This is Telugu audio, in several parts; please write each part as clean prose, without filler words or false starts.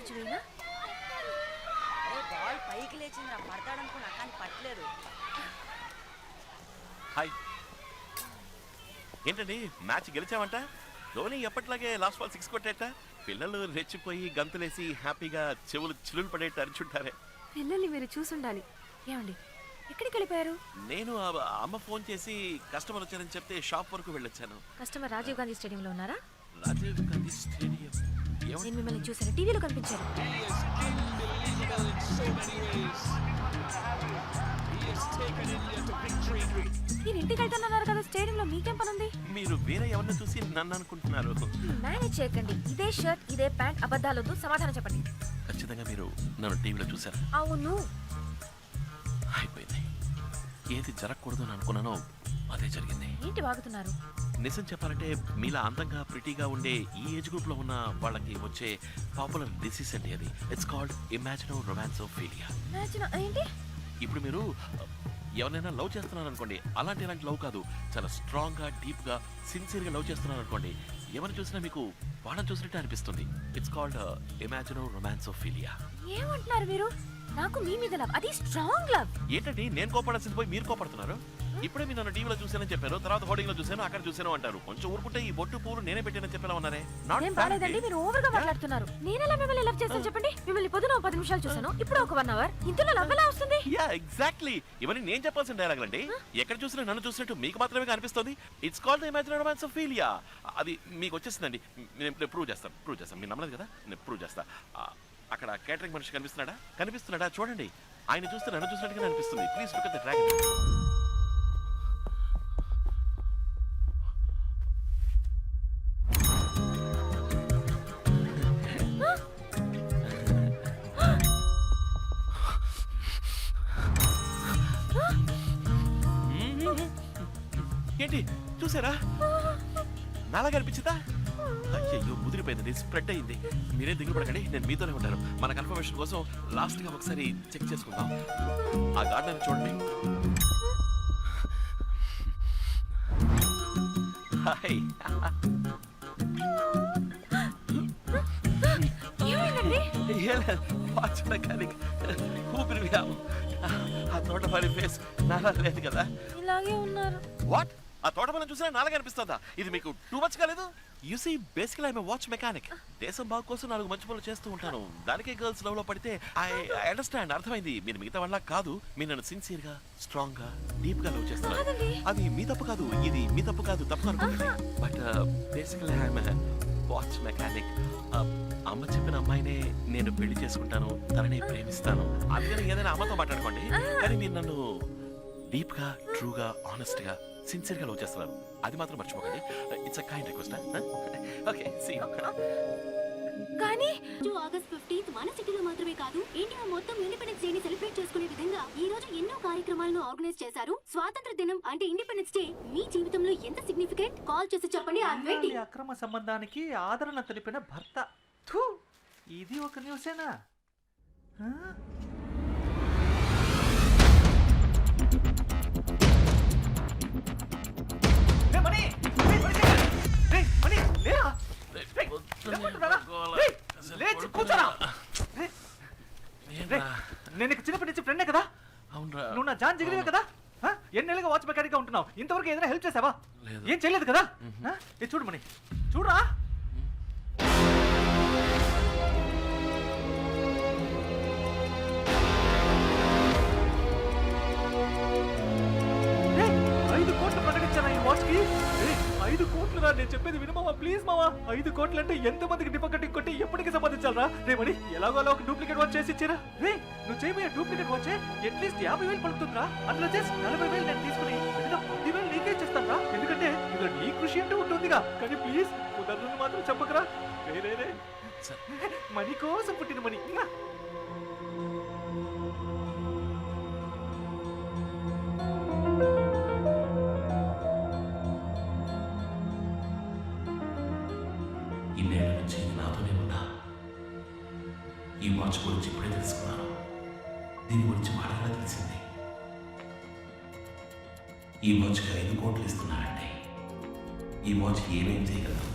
మ్యాచ్ వేనా? బాల్ పైకి లేచిందిరా, పడతాడనుకున్నా కానీ పట్టలేదు. హాయ్, ఏంటండి మ్యాచ్ గెలిచామంట? ధోని ఎప్పట్లాగే లాస్ట్ బాల్ 6 కొట్టేట. పిల్లలు రెచ్చిపోయి గంతులేసి హ్యాపీగా చెవులు చిల్లులు పడేట అరిచుంటారే. పిల్లల్ని మీరు చూసుండాలి. ఏమండి ఎక్కడికి వెళ్ళిపోయారు? నేను అమ్మ ఫోన్ చేసి కస్టమర్ వచ్చారని చెప్తే షాప్ వరకు వెళ్ళొచ్చాను. కస్టమర్ రాజీవ్ గాంధీ స్టేడియంలో ఉన్నారా? రాజీవ్ గాంధీ స్టేడియం? నేను మిమ్మల్ని చూసాను, టీవీలో కనిపించారు. మీరు ఇంటికి వెళ్తున్నారు కదా, స్టేడియంలో మీకేం పని ఉంది? మీరు వేరే ఎవరిని చూసి నన్ను అనుకుంటున్నారు. మేనేజ్ చేయకండి. ఇదే షర్ట్, ఇదే ప్యాంట్, అబద్ధాలొద్దు, సమాధానం చెప్పండి. ఖచ్చితంగా మీరు నన్ను టీవీలో చూసారా? అవును. అయిపోయింది. ఏది జరగకూడదు అని అనుకున్నానో అదే జరిగింది. ఏంటి వాగుతున్నారు? నిజం చెప్పాలంటే మీలా అందంగా ప్రిటీగా ఉండే ఈ ఏజ్ గ్రూప్ లో ఉన్న వాళ్ళకి వచ్చే పాపులర్ డిసీజ్ అండి అది. It's called imagino romansophilia. ఏంటి? ఇప్పుడు మీరు ఎవరైనా లవ్ చేస్తున్నారు అనుకోండి, అలాంటి లవ్ కాదు, చాలా స్ట్రాంగ్ గా డీప్ గా సిన్సియర్ గా లవ్ చేస్తున్నారు అనుకోండి, ఎవరిని చూసినా మీకు వాళ్ళని చూసినట్టు అనిపిస్తుంది. It's called imagino romansophilia. ఏమంటున్నారు మీరు? నాకు మీ మీద లవ్, అది స్ట్రాంగ్ లవ్. ఏంటండి నేను కోపడాల్సింది పోయి మీరు కోపడుతున్నారు? ఇప్పుడే మీరు నన్ను టీవీలో చూసానని చెప్పారు, తర్వాత హోర్డింగ్ లో చూసాను, అక్కడ చూసాను అంటారు. కొంచెం ఊరుకుంటే ఈ బొట్టు పూలు నేనే పెట్టానని చెప్పేలా ఉన్నారే. నేను బాలేదండి, మీరు ఓవర్ గా మాట్లాడుతున్నారు. నేనెలా మిమ్మల్ని లవ్ చేస్తాను చెప్పండి? మిమ్మల్ని పొద్దున 10 నిమిషాలు చూసాను, ఇప్పుడు ఒక 1 అవర్. ఇంతలో లవ్ ఎలా వస్తుంది? యా ఎగ్జాక్ట్లీ, ఇవన్నీ నేను చెప్పాల్సిన డైలాగ్ అండి. ఎక్కడ చూసినా నన్ను చూసినట్టు మీకు మాత్రమే కనిపిస్తుంది. It's called imaginary romansophilia. అది మీకు వచ్చేసిందండి. నేను ప్రూవ్ చేస్తాను. మీరు నమ్మలేదు కదా, నేను ప్రూవ్ చేస్తా. అక్కడ కేటరింగ్ మనిషి కనిపిస్తున్నాడా చూడండి. ఆయన చూస్తే నన్ను చూసినట్టుగా అనిపిస్తుంది. Please look at the dragon. ఏంటి చూసారా? నాలాగా అనిపించిందా? అయ్యో ముదిరిపోయింది, స్ప్రెడ్ అయింది. మీరే దిగులు పడకండి, నేను మీతోనే ఉంటాను. మన కన్ఫర్మేషన్ కోసం లాస్ట్ గా ఒకసారి చెక్ చేసుకుందాం. ఆ గార్డెన్ చూడండి. హాయ్. వాచ్ మెకానిక్ ఊపిరి వ్యాము. ఆ తోటమాలి ఫేస్ నాలా లేదు కదా? ఇలాగే ఉన్నారు. వాట్? ఆ తోటమాలని చూసినా నాలాగా అనిపిస్తుందా? ఇది మీకు టూ మచ్ కాలేదు? You see basically I'm watch mechanic. దేశం బాగు కోసం 4 మంచి పనులు చేస్తూ ఉంటాను. దానికే గర్ల్స్ లవ్ లో పడితే ఐ అండర్స్టాండ్, అర్థమైంది. మీరు మిగతా వాళ్ళ కాదు, మీరు నన్ను సిన్సియర్ గా స్ట్రాంగ్ గా డీప్ గా లవ్ చేస్తున్నారు. అది మీ తప్పు కాదు, ఇది మీ తప్పు కాదు, తప్పు అనుకోండి. But basically I'm watch mechanic. అమ్మ చెప్పిన అమ్మాయినే నేను పెళ్లి చేసుకుంటాను, తనని ప్రేమిస్తాను. అందుకని ఏదైనా అమ్మతో మాట్లాడుకోండి, కానీ మీరు నన్ను డీప్ గా ట్రూగా ఆనెస్ట్ గా సిన్సియర్ గా లవ్ చేస్తున్నారు. అది మాత్రం మర్చిపోకండి. It's a kind request. Okay see you. కానీ ఆగస్ట్ 15th మన సిటీలో మాత్రమే కాదు, ఇండియా మొత్తం ఇండిపెండెన్స్ డే ని సెలబ్రేట్ చేసుకునే విధంగా ఈ రోజు ఎన్నో కార్యక్రమాలను ఆర్గనైజ్ చేశారు. స్వాతంత్ర దినం అంటే ఇండిపెండెన్స్ డే మీ జీవితంలో ఎంత సిగ్నిఫికెంట్? కాల్ చేసి చెప్పండి. అక్రమ సంబంధానికి ఆదరణ తెలిపిన భర్త. ఇది ఒక న్యూసేనా? నేను చిన్నప్పటి నుంచి ఫ్రెండే కదా? నువ్వు నా జాన్ జిగిరివే కదా? ఎన్నేళ్ళుగా వాచ్ మెకానిక్ గా ఉంటున్నావు, ఇంతవరకు ఏదైనా హెల్ప్ చేసావా? ఏం చేయలేదు కదా? చూడు మణి, చూడరా. వాచ్ కి 5 కోట్లు రా. నేను చెప్పేది విను మావా, ప్లీజ్ మావా. 5 కోట్లు అంటే ఎంత మందికి డిపాజిట్ కొట్టి ఎప్పటికి సంపాదించాలరా? రేమని ఎలాగో అలా ఒక డూప్లికేట్ వాచ్ చేసి ఇచ్చారా? రే నువ్వు చేయబోయే డూప్లికేట్ వాచ్ అట్లీస్ట్ 50,000 పలుకుతుందిరా. అందులో చేసి 40,000 నేను తీసుకుని 10,000 నీకే ఇచ్చేస్తాను రా. ఎందుకంటే ఇందులో నీ కృషి అంటూ ఉంటుందిగా. కానీ ప్లీజ్ కుదరదు మాత్రం చెప్పకరా. రే మనీ కోసం పుట్టిన మనీ. ఇన్నేళ్ళ నుంచి నాతోనే ఉన్నా. ఈ వాచ్ గురించి ఇప్పుడే తెలుసుకున్నాను. దీని గురించి మాటగా తెలిసింది. ఈ వాచ్కి 5 కోట్లు ఇస్తున్నారంటే ఈ వాచ్ ఏమేం చేయగలదు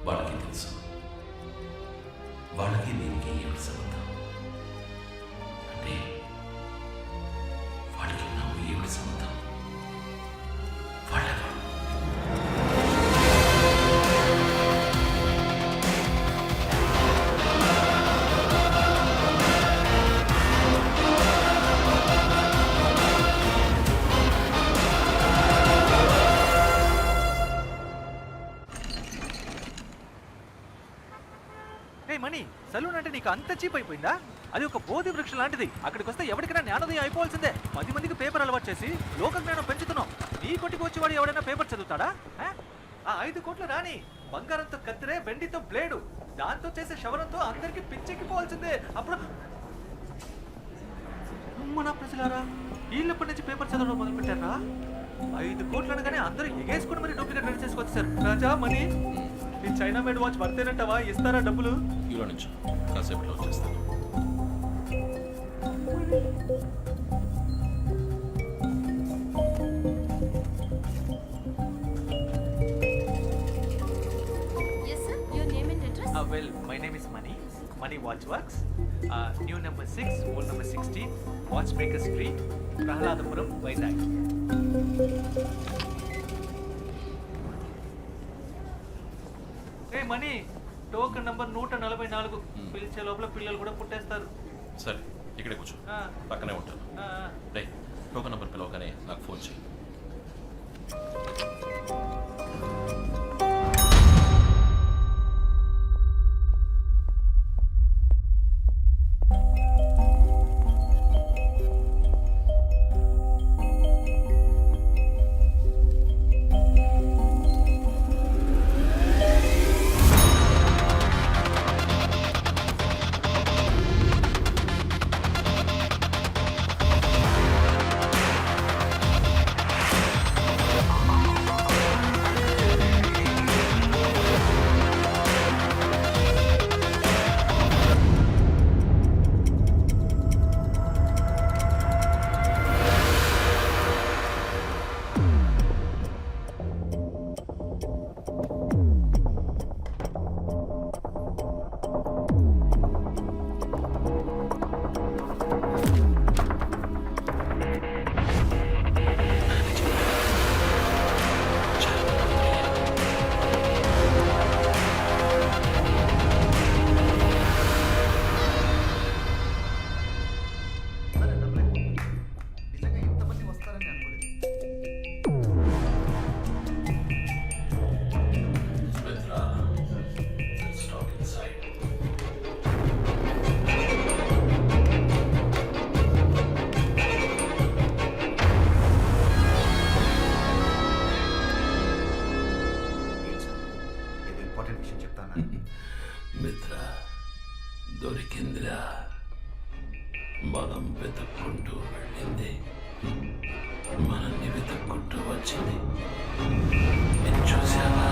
వాళ్ళకి తెలుసు. వాళ్ళకి దీనికి ఏమిటి సంబంధం? అంటే వాళ్ళకి నాకు ఏమిటి సంబంధం? వాళ్ళెవరు? మనీ సలూన్ అంటే నీకు అంత చీప్ అయిపోయిందా? అది ఒక బోధి వృక్షం లాంటిది. అక్కడికి వస్తే ఎవరికైనా జ్ఞానోదయం అయిపోవాల్సిందే. 10 మందికి పేపర్ అలవాటు చేసి లోక జ్ఞానం పెంచుతున్నావు. నీ కొట్టుకు వచ్చేవాడు ఎవడైనా పేపర్ చదువుతాడా? ఆ 5 కోట్ల రాని బంగారంతో కత్తిరే, వెండితో బ్లేడు, దాంతో చేసే శవరంతో అందరికి పిచ్చెక్కిపోవాల్సిందే. అప్పుడు మన ప్రజలారా వీళ్ళప్పటి నుంచి పేపర్ చదవడం మొదలు పెట్టారా? 5 కోట్లు అనగానే అందరూ ఎగేసుకుని మరి డూప్లికేట్ రెడీ చేసుకొచ్చారు. రాజా మనీ ఈ చైనా మేడ్ వాచ్ వర్తేనంటావా? ఇస్తారా డబ్బులు? ఇలా నుంచి కాసేపట్లో వచ్చేస్తాను. Yes, sir. Your name and address? Well, my name is Mani. Mani Watch Works. New number 6, old number 16, Watchmaker Street, Prahaladapuram, Vizag. Hey, Mani. Token number 144. పిలిచే లోపల పిల్లలు కూడా పుట్టేస్తారు. సరే, ఇక్కడే కూర్చో, పక్కనే ఉంటాను. రే, టోకెన్ నంబర్ పిలవగానే నాకు ఫోన్ చేయి. మిత్ర, దొరికిందిరా. మనం వెతుక్కుంటూ వెళ్ళింది మనల్ని వెతుక్కుంటూ వచ్చింది. నేను చూసావా?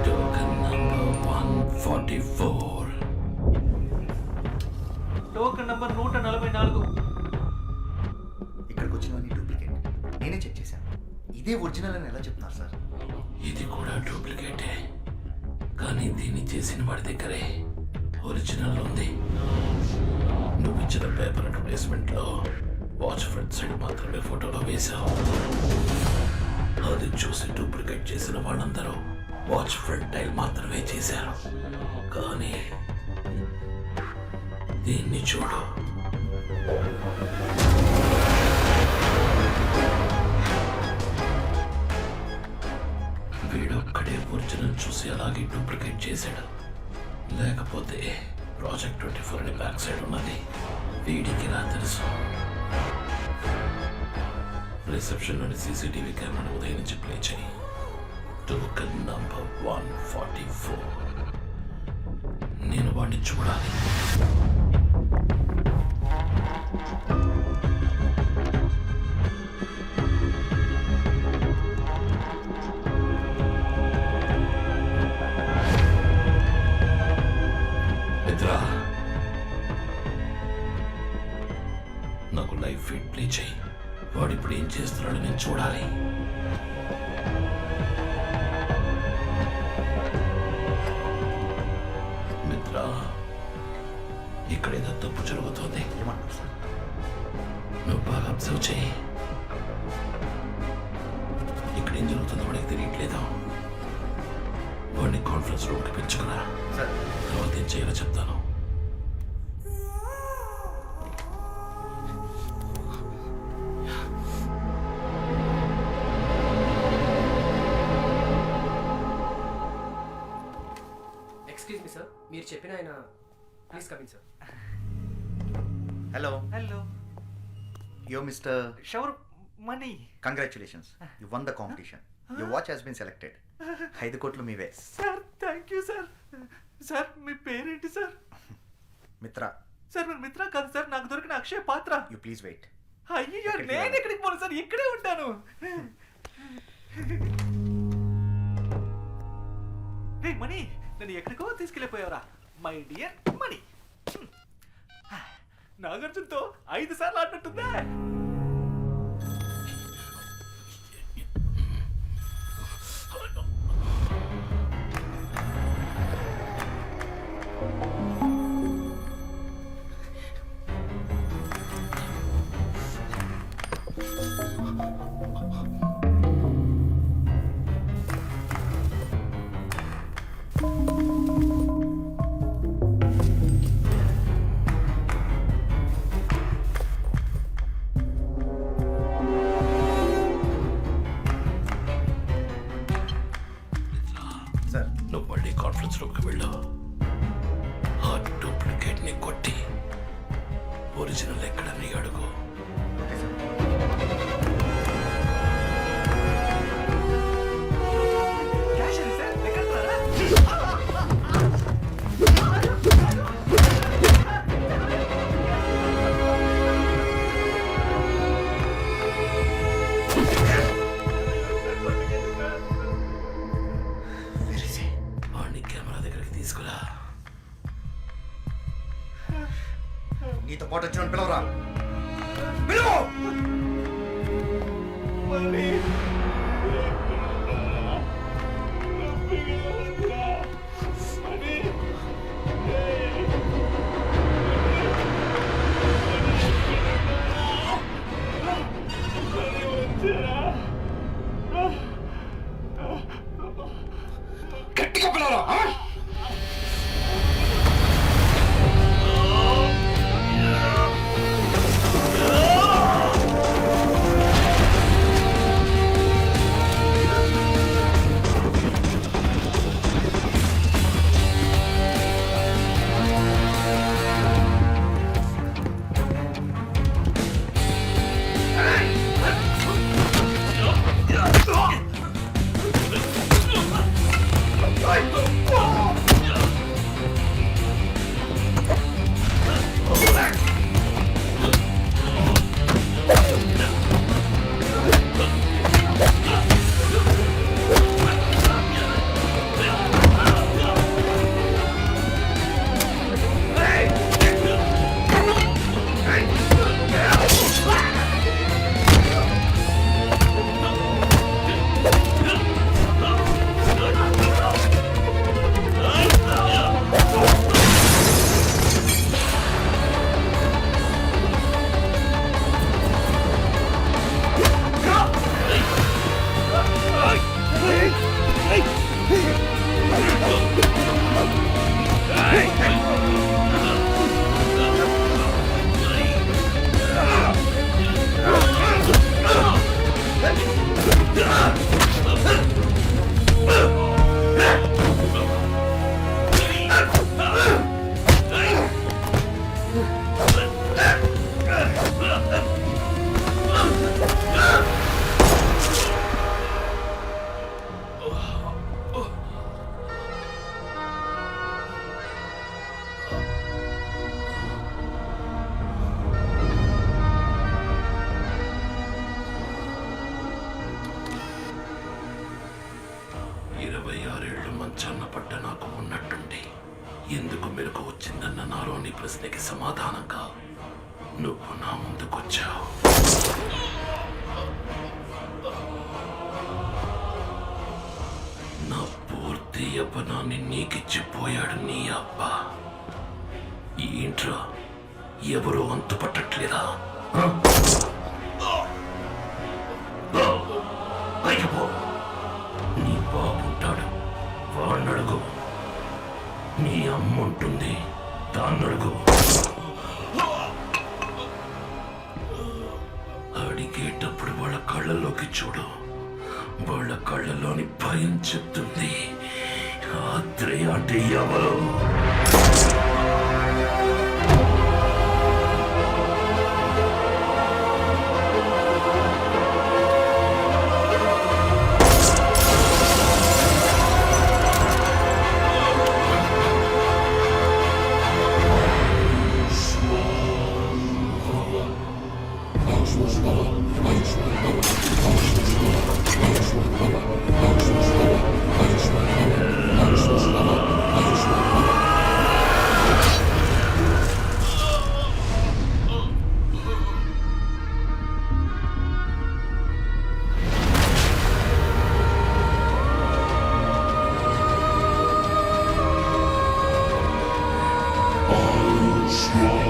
Token number 144. Token number 144. ఇక్కడికి వచ్చినవన్నీ డూప్లికేట్. నేనే చెక్ చేశాను. ఇదే ఒరిజినల్ అని ఎలా చెప్తున్నారు సార్? ఇది కూడా డూప్లికేటే, కానీ దీన్ని చేసిన వాడి దగ్గరే ఒరిజినల్ ఉంది. నువ్వు ఇచ్చిన పేపర్ అడ్వర్టైజ్మెంట్ లో వాచ్ ఫ్రంట్ సైడ్ మాత్రమే ఫోటోలో వేశావు. అది చూసి డూప్లికేట్ చేసిన వాళ్ళందరూ వాచ్ ఫ్రంట్ టైల్ మాత్రమే చేశారు. కానీ దీన్ని చూడు, వీడొక్కడే ఒరిజినల్ చూసి అలాగే డూప్లికేట్ చేశాడు. లేకపోతే ప్రాజెక్ట్ 24 అని బ్యాక్ సైడ్ ఉన్నది వీడికి రా తెలుసు. రిసెప్షన్లోని సీసీటీవీ కెమెరాను ఉదయం నుంచి ప్లే చేయి. Token number 144. నేను వాడిని చూడాలి. నాకు లైవ్ ఫీడ్ ప్లే చేయి. వాడు ఇప్పుడు ఏం చేస్తున్నాడో నేను చూడాలి. మిత్ర, ఇక్కడ ఏదో తప్పు జరుగుతోంది. ఏమంటారు సార్? నువ్వు బాగా అబ్జర్వ్ చేయి. ఇక్కడ ఏం జరుగుతుందో వాడికి తెలియట్లేదు. వాడిని కాన్ఫరెన్స్ రూమ్కి పిలుచుకురా. సార్ తర్వాత ఏం చేయాలో చెప్తాను. ఎక్స్క్యూజ్ మీ సార్, మీరు చెప్పిన ఆయన please coming sir. Hello, hello yo mister. Shower money. Congratulations, you won the competition. Your watch has been selected. 5 కోట్లు మీవే. Sir thank you sir. Sir మీ పేరేంటి సార్? మిత్ర. సార్ మీరు మిత్ర కాదు సార్, నాకు దొరికిన Akshaya Patra. You please wait. అయ్యో నేను ఎక్కడికి పోను సార్, ఇక్కడే ఉంటాను. రే మనీ, నన్ను ఎక్కడికో తీసుకెళ్ళిపోయావరా మై డియర్ మనీ. నాగార్జునతో 5 సార్లు ఆడినట్టుందా? సార్ నువ్వు మళ్ళీ కాన్ఫరెన్స్ రూమ్కి వెళ్ళు. ఆ డూప్లికేట్ ని కొట్టి ఒరిజినల్ ఎక్కడని అడుగు. Okay sir. క్యాష్ ఉంది సార్, ఎక్కడున్నారా? వాడిని కెమెరా దగ్గరికి తీసుకురా. నీతో పాటు వచ్చిన పిలవరా. పిలువు. మనీ గట్టిగా పిలవరా. పట్ట నాకు ఉన్నట్టుండి ఎందుకు మెలకు వచ్చిందన్న నాలోని ప్రశ్నకి సమాధానంగా నువ్వు నా ముందుకొచ్చావు. నా పూర్తి యవ్వనాన్ని నీకిచ్చిపోయాడు నీ అబ్బా. ఈ ఇంట్లో ఎవరో అంతు పట్టట్లేదా? పైకి పో. నీ బాబుంటాడు, వాణ్ణడుగు. నీ అమ్మ ఉంటుంది, దాన్నడుగు. అడిగేటప్పుడు వాళ్ళ కళ్ళల్లోకి చూడు. వాళ్ళ కళ్ళలోని భయం చెప్తుంది ఆత్రేయ అంటే ఎవరు. Strong.